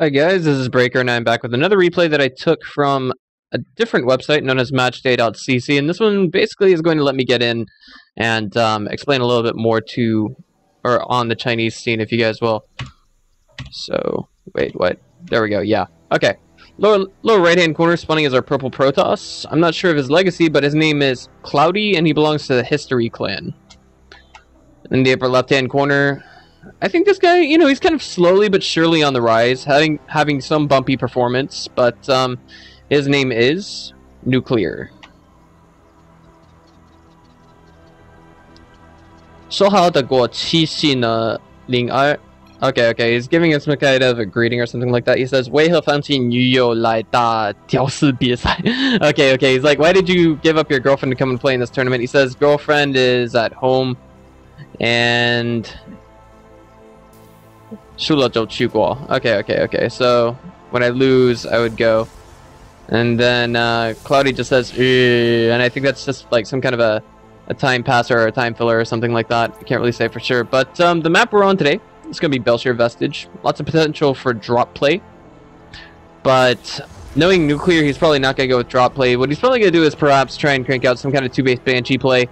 Hi guys, this is Breaker and I'm back with another replay that I took from a different website known as matchday.cc, and this one basically is going to let me get in and explain a little bit more on the Chinese scene, if you guys will. So, wait, what? There we go, yeah. Okay. Lower right hand corner, spawning is our purple Protoss. I'm not sure of his legacy, but his name is Cloudy and he belongs to the History clan. In the upper left hand corner, I think this guy, you know, he's kind of slowly but surely on the rise, having some bumpy performance, but his name is NucleaR. 说好的过七夕呢02 Okay, he's giving us some kind of a greeting or something like that. He says, 为何放弃女友来打屌丝比赛? Okay, he's like, why did you give up your girlfriend to come and play in this tournament? He says, girlfriend is at home, and 输了就去过. Okay, so when I lose, I would go. And then Cloudy just says, and I think that's just like some kind of a time passer or a time filler or something like that. I can't really say for sure. But the map we're on today, it's going to be Belshire Vestige. Lots of potential for drop play. But knowing NucleaR, he's probably not going to go with drop play. What he's probably going to do is perhaps try and crank out some kind of 2-base Banshee play.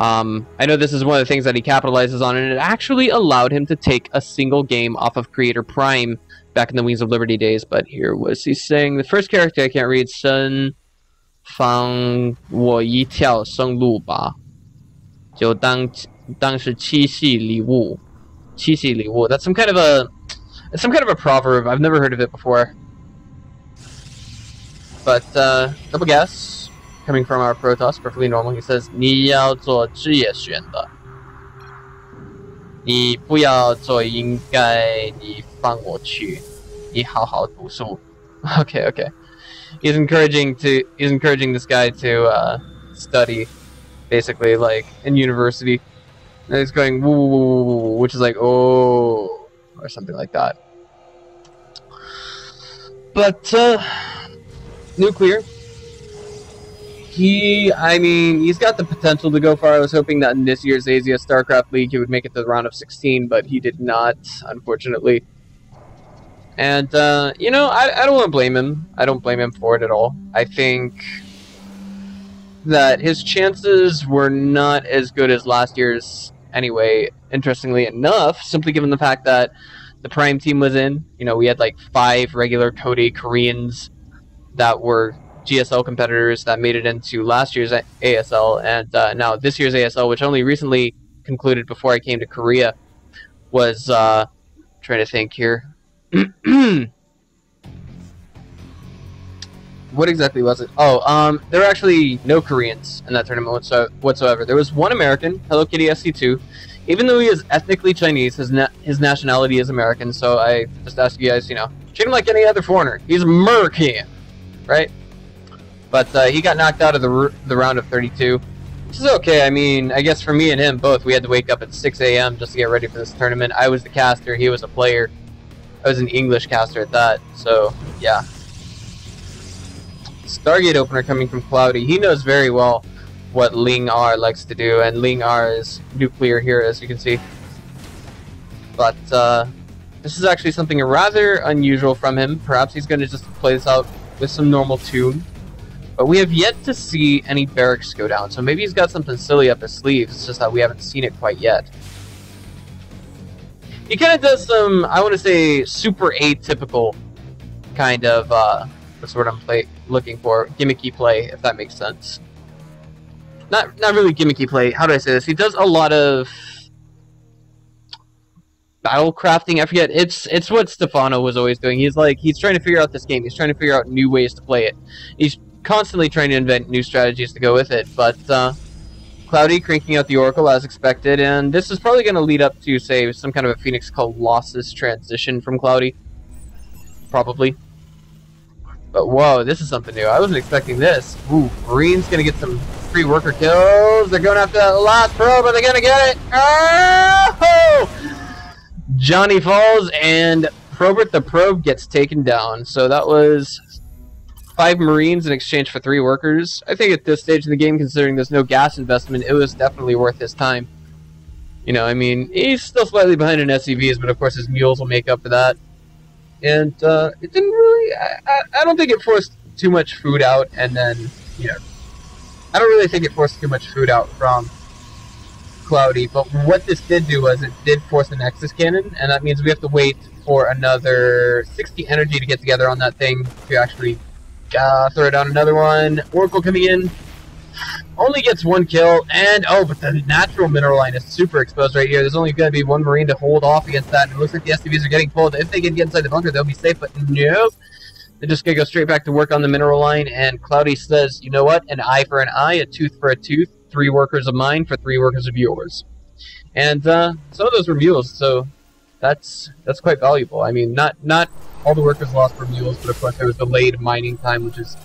I know this is one of the things that he capitalizes on, and it actually allowed him to take a single game off of Creator Prime back in the Wings of Liberty days. But here was he saying, the first character I can't read, 生放我一跳生路吧，就当是七夕礼物。七夕礼物. That's some kind of a proverb. I've never heard of it before. But double guess coming from our Protoss, perfectly normal. He says, 你要做职业选的，你不要做应该你放我去，你好好读书. Okay. He's encouraging this guy to study, basically, like in university. And he's going woo, which is like oh, or something like that. But NucleaR, he's got the potential to go far. I was hoping that in this year's Asia StarCraft League he would make it to the round of 16, but he did not, unfortunately. And you know, I don't want to blame him. I don't blame him for it at all. I think that his chances were not as good as last year's anyway, interestingly enough, simply given the fact that the Prime team was in. You know, we had like 5 regular Code Koreans that were GSL competitors that made it into last year's ASL, and now this year's ASL, which only recently concluded before I came to Korea, was trying to think here. What exactly was it? Oh, there were actually no Koreans in that tournament whatsoever. There was one American, Hello Kitty Sc2. Even though he is ethnically Chinese, his nationality is American, so I just ask you guys, you know, treat him like any other foreigner. He's American, right? But he got knocked out of the round of 32, which is okay. I mean, I guess for me and him both, we had to wake up at 6 a.m. just to get ready for this tournament. I was the caster, he was a player. I was an English caster at that, so yeah. Stargate opener coming from Cloudy. He knows very well what NucleaR likes to do, and NucleaR is NucleaR here, as you can see. But this is actually something rather unusual from him. Perhaps he's going to just play this out with some normal tune. But we have yet to see any barracks go down, so maybe he's got something silly up his sleeves. It's just that we haven't seen it quite yet. He kind of does some, I want to say, super atypical kind of, that's what I'm looking for, gimmicky play, if that makes sense. Not really gimmicky play, how do I say this? He does a lot of battle crafting, I forget, it's what Stefano was always doing. He's trying to figure out this game, he's trying to figure out new ways to play it. He's constantly trying to invent new strategies to go with it, but Cloudy cranking out the Oracle as expected, and this is probably going to lead up to, say, some kind of a Phoenix Colossus transition from Cloudy. Probably. But whoa, this is something new. I wasn't expecting this. Ooh, Marine's going to get some free worker kills. They're going after that last probe. Are they going to get it? Oh! Johnny falls, and Probert the probe gets taken down. So that was 5 Marines in exchange for 3 workers. I think at this stage in the game, considering there's no gas investment, it was definitely worth his time. You know, I mean, he's still slightly behind in SCVs, but of course his mules will make up for that. And it didn't really. I don't think it forced too much food out, and then I don't really think it forced too much food out from Cloudy. But what this did do was it did force a Nexus Cannon, and that means we have to wait for another 60 energy to get together on that thing to actually throw down another one. Oracle coming in. Only gets one kill, and but the natural mineral line is super exposed right here. There's only going to be one Marine to hold off against that, and it looks like the SCVs are getting pulled. If they can get inside the bunker, they'll be safe, but nope. They're just going to go straight back to work on the mineral line, and Cloudy says, you know what, an eye for an eye, a tooth for a tooth, 3 workers of mine for 3 workers of yours. And some of those were mules, so that's quite valuable. I mean, not all the workers lost were mules, but of course there was delayed mining time, which is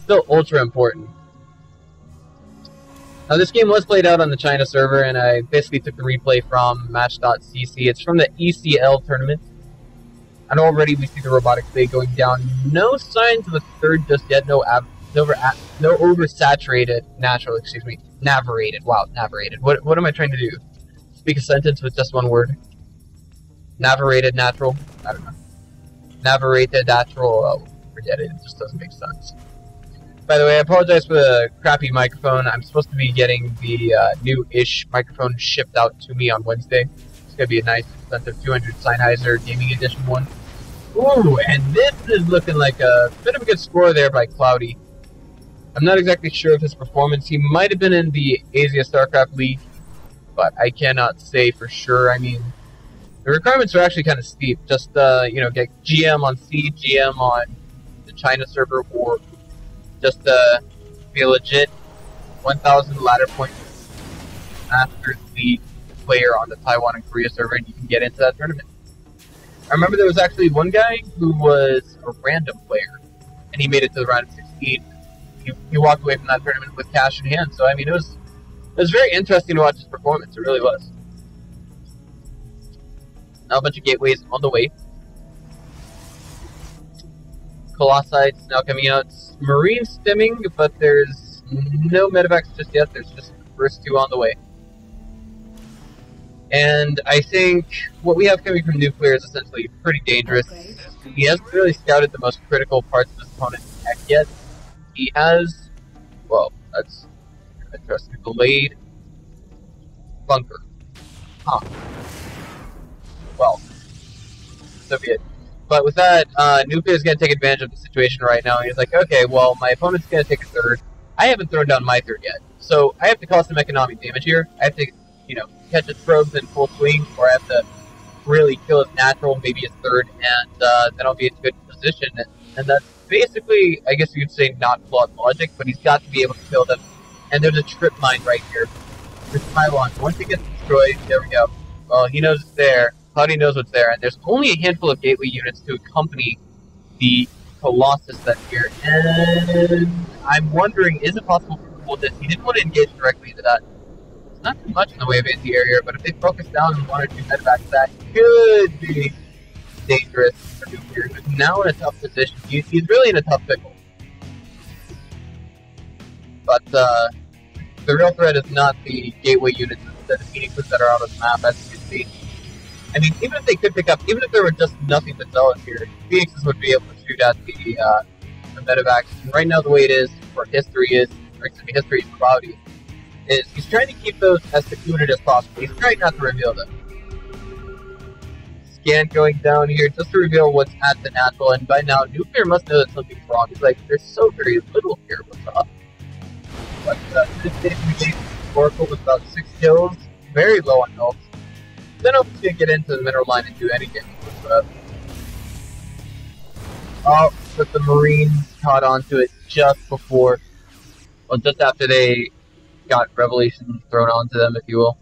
still ultra important. Now, this game was played out on the China server, and I basically took the replay from match.cc. It's from the ECL tournament. And already we see the robotics blade going down. No signs of a third just yet. No oversaturated natural, excuse me. Navirated. Wow, navirated. What am I trying to do? Speak a sentence with just one word. Navirated natural? I don't know. Navirated natural. Oh, forget it. It just doesn't make sense. By the way, I apologize for the crappy microphone. I'm supposed to be getting the new-ish microphone shipped out to me on Wednesday. It's going to be a nice, expensive 200 Sennheiser Gaming Edition one. Ooh, and this is looking like a bit of a good score there by Cloudy. I'm not exactly sure of his performance. He might have been in the Asia StarCraft League, but I cannot say for sure. I mean, the requirements are actually kind of steep. Just, get GM on C, GM on the China server, or just be a legit 1,000 ladder points Masters League player on the Taiwan and Korea server, and you can get into that tournament. I remember there was actually one guy who was a random player, and he made it to the round of 16. He walked away from that tournament with cash in hand, so I mean, it was very interesting to watch his performance. It really was. Now a bunch of gateways on the way. Colossites now coming out. Marine stimming, but there's no medevacs just yet. There's just the first 2 on the way. And I think what we have coming from NucleaR is essentially pretty dangerous. He hasn't really scouted the most critical parts of his opponent's tech yet. He has, well, that's interesting, delayed bunker. Huh. Well, so be it. But with that, NucleaR is going to take advantage of the situation right now. He's like, okay, well, my opponent's going to take a third. I haven't thrown down my third yet. So I have to cause some economic damage here. I have to, catch his probes in full swing, or I have to really kill his natural, maybe his third, and then I'll be in a good position. And that's basically, I guess you could say, not flawed logic, but he's got to be able to kill them. And there's a trip mine right here. There's Taiwan. Once it gets destroyed, there we go. Well, he knows it's there. Cloudy knows what's there, and there's only a handful of gateway units to accompany the Colossus that's here. And I'm wondering, is it possible to hold this? He didn't want to engage directly into that. It's not too much in the way of anti-air, but if they focus down on 1 or 2 medevacs, that could be dangerous for NucleaR. He's now in a tough position. He's really in a tough pickle. But the real threat is not the gateway units, the Phoenixes that are out of the map, as you can see. I mean, even if they could pick up, even if there were just nothing but zealots here, Phoenixes would be able to shoot at the medevacs. And right now, the way it is, or history is Cloudy, is he's trying to keep those as secluded as possible. He's trying not to reveal them. Scan going down here just to reveal what's at the natural, and by now, NucleaR must know that something's wrong. He's like, there's so very little here, what's up? But this stage we gave Oracle with about 6 kills, very low on health. Then I'm just gonna get into the mineral line and do any damage whatsoever. Oh, but the Marines caught onto it just before, well, just after they got Revelation thrown onto them, if you will.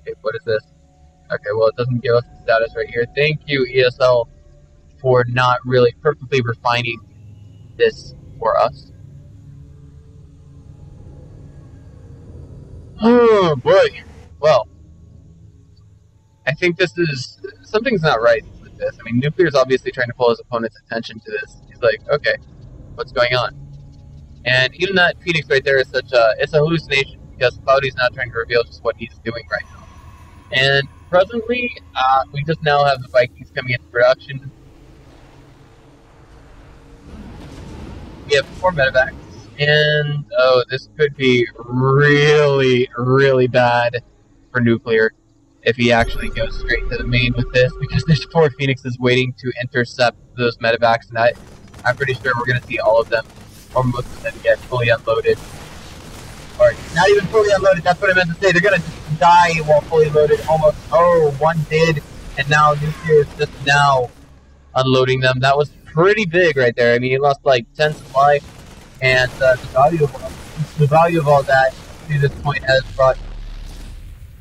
Okay, what is this? Okay, well, it doesn't give us the status right here. Thank you, ESL, for not really perfectly refining this for us. Oh, boy. Well, I think this is, something's not right with this. I mean, NucleaR's obviously trying to pull his opponent's attention to this. He's like, okay, what's going on? And even that Phoenix right there is such a, it's a hallucination, because Cloudy's not trying to reveal just what he's doing right now. And presently, we just now have the Vikings coming into production. We have 4 medevacs, and oh, this could be really, really bad for NucleaR if he actually goes straight to the main with this, because there's 4 Phoenixes waiting to intercept those medevacs, and I'm pretty sure we're going to see all of them, or most of them, get fully unloaded. Or not even fully unloaded, that's what I meant to say. They're going to just die while fully loaded, almost. Oh, one did, and now NucleaR is just now unloading them. That was pretty big right there. I mean, he lost like 10 supply, and the value of all that to this point has brought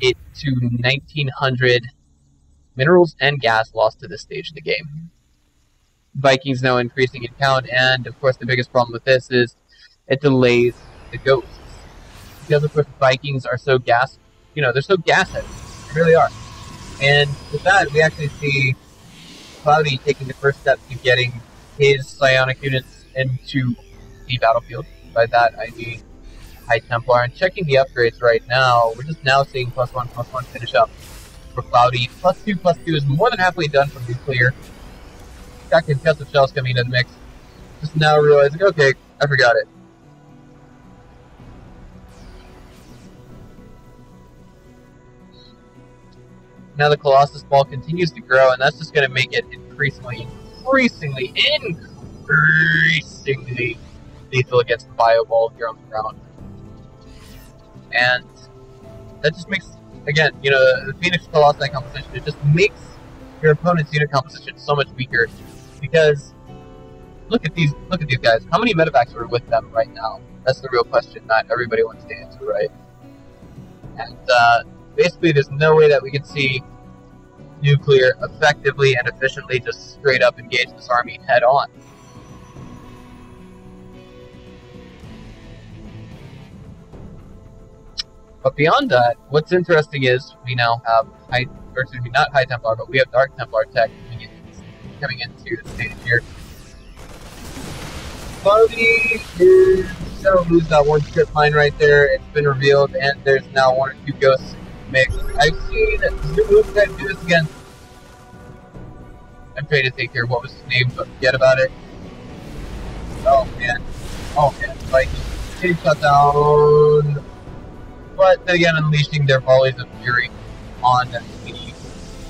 it to 1,900 minerals and gas lost to this stage of the game. Vikings now increasing in count, and of course the biggest problem with this is it delays the ghosts. Because of course Vikings are so gas, they're so gas heavy. They really are. And with that, we actually see Cloudy taking the first step to getting his psionic units into the battlefield. By that I mean High Templar. And checking the upgrades right now, we're just now seeing +1/+1 finish up for Cloudy. +2/+2 is more than halfway done from NucleaR. Got concussive shells coming into the mix. Just now realizing, okay, I forgot it. Now the Colossus ball continues to grow, and that's just going to make it increasingly lethal against the bio ball here on the ground. And that just makes, again, the Phoenix Colossi composition, it just makes your opponent's unit composition so much weaker, because look at these guys. How many medevacs are with them right now? That's the real question. Not everybody wants to answer, right? And basically, there's no way that we can see NucleaR effectively and efficiently just straight up engage this army head on. But beyond that, what's interesting is we now have not High Templar, but we have Dark Templar tech coming into the stage here. Cloudy is going to lose that one strip line right there. It's been revealed, and there's now 1 or 2 ghosts mixed. I've seen Zulu try to do this again. I'm trying to think here, what was his name, but forget about it. Oh man, like, getting shut down. But then again, unleashing their volleys of fury on the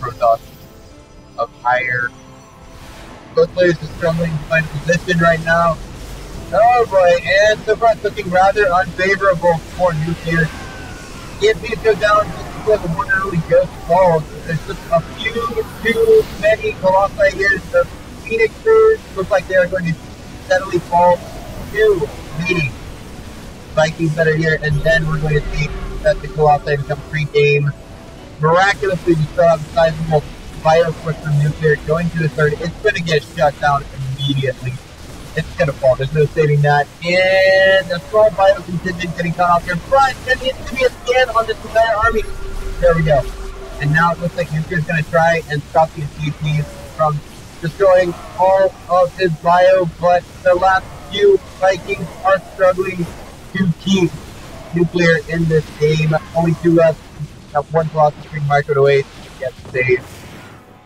Protoss of higher. Both players are struggling to find a position right now. Oh boy, and so far it's looking rather unfavorable for NucleaR. If these go down just because of one early ghost falls, there's just a few too many Colossi here. The Phoenix crews look like they are going to steadily fall to the Vikings that are here, and then we're going to see that the Colossi become pre-game. Miraculously, we still have a sizable bio push from NucleaR going to the third. It's going to get shut down immediately. It's going to fall. There's no saving that. And a small bio contingent getting cut off here. But there needs to be a scan on this entire army. There we go. And now it looks like NucleaR is going to try and stop these GPs from destroying all of his bio. But the last few Vikings are struggling to keep NucleaR in this game. Only 2 left. Have 1 Colossus string micro to 8 to get saved.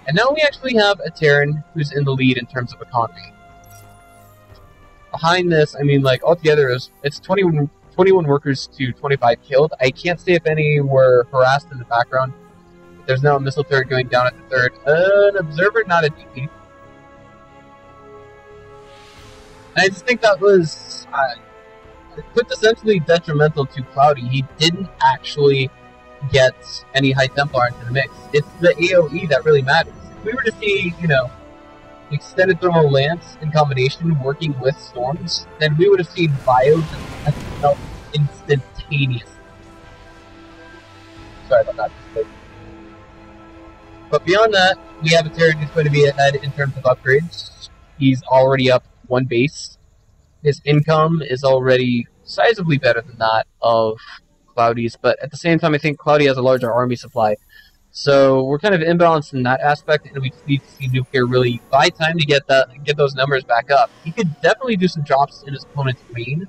And now we actually have a Terran who's in the lead in terms of economy. Behind this, I mean, like, altogether, it's 21 workers to 25 killed. I can't say if any were harassed in the background. There's now a missile turret going down at the third. An observer, not a DP. And I just think that was quintessentially detrimental to Cloudy. He didn't actually get any High Templar into the mix. It's the AoE that really matters. If we were to see, extended thermal lance in combination working with storms, then we would have seen bios instantaneously. Sorry about that. But beyond that, we have a Terran who's going to be ahead in terms of upgrades. He's already up 1 base. His income is already sizably better than that of Cloudy's, but at the same time, I think Cloudy has a larger army supply. So we're kind of imbalanced in that aspect, and we need to see NucleaR really buy time to get those numbers back up. He could definitely do some drops in his opponent's main,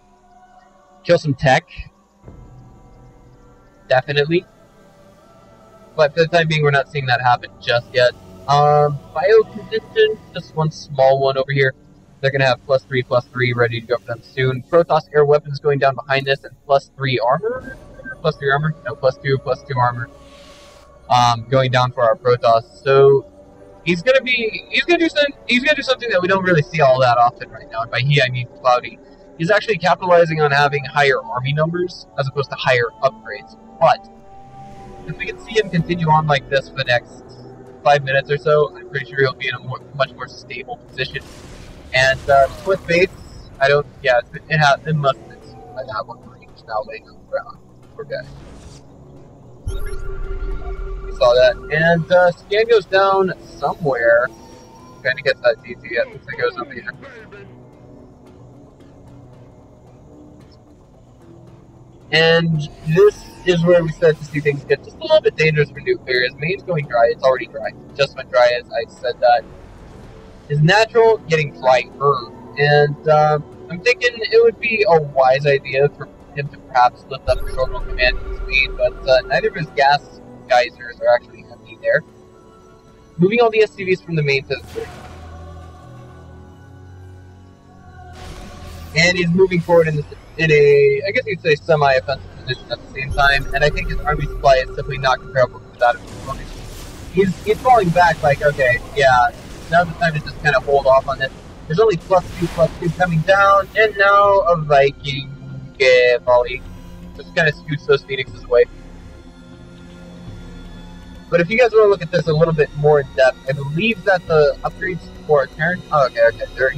kill some tech, definitely. But for the time being, we're not seeing that happen just yet. Bio condition, just one small one over here. They're going to have +3/+3 ready to go for them soon. Protoss air weapons going down behind this, and +3 armor? +3 armor? No, +2 armor. Going down for our Protoss. So he's gonna do something that we don't really see all that often right now. And by he I mean Cloudy. He's actually capitalizing on having higher army numbers as opposed to higher upgrades. But if we can see him continue on like this for the next 5 minutes or so, I'm pretty sure he'll be in a much more stable position. And Swift base, it must have been seen by that one range now laying on the ground. Poor guy. We saw that. And scan goes down somewhere. Trying to get that D2 yet. Looks like it goes over here. And this is where we start to see things get just a little bit dangerous for NucleaR. His main's going dry. It's already dry. Just went dry, as I said that. His natural getting drier. And I'm thinking it would be a wise idea for him to perhaps lift up his orbital command speed, but neither of his gas geysers are actually empty there. Moving all the SCVs from the main to the third. And he's moving forward in a, I guess you'd say, semi-offensive position at the same time, and I think his army supply is simply not comparable to that of his opponent. He's falling back like, okay, yeah, now's the time to just kind of hold off on this. There's only +2/+2 coming down, and now a Viking volley. Just kind of scoots those Phoenixes away. But if you guys want to look at this a little bit more in depth, I believe that the upgrades for a turn, oh, okay, they're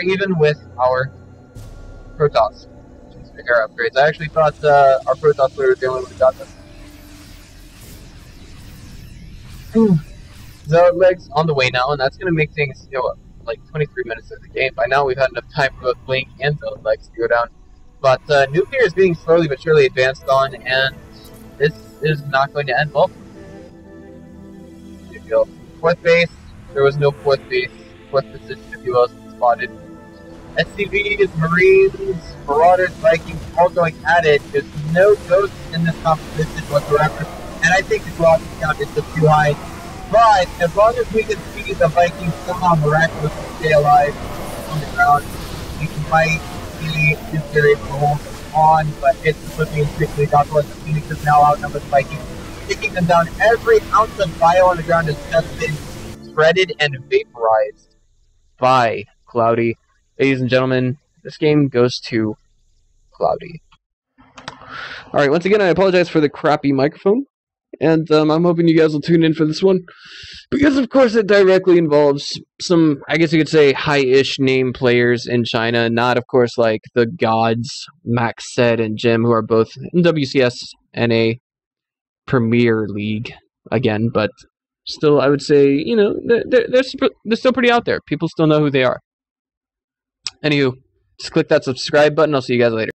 even with our Protoss. Air upgrades. I actually thought our Protoss were the only one who got this. Zealot legs on the way now, and that's going to make things, like 23 minutes of the game. By now, we've had enough time for both Blink and Zealot legs to go down. But NucleaR is being slowly but surely advanced on, and this is not going to end well. Fourth base, there was no fourth base, fourth position, if you will, spotted. SCVs, Marines, Marauders, Vikings, all going at it. There's no ghosts in this competition whatsoever, and I think the gloss count is just too high. But as long as we can see the Vikings somehow miraculously stay alive on the ground, we might be NucleaR able to hold them on, but it's looking strictly downward. The Phoenix is now outnumbered Vikings, taking them down. Every ounce of bio on the ground has just been shredded and vaporized by Cloudy. Ladies and gentlemen, this game goes to Cloudy. Alright, once again, I apologize for the crappy microphone, and I'm hoping you guys will tune in for this one, because of course it directly involves some, I guess you could say, high-ish name players in China, not of course like the gods, Max Said and Jim, who are both in WCS and a Premier League, again, but still, I would say, they're still pretty out there. People still know who they are. Anywho, just click that subscribe button. I'll see you guys later.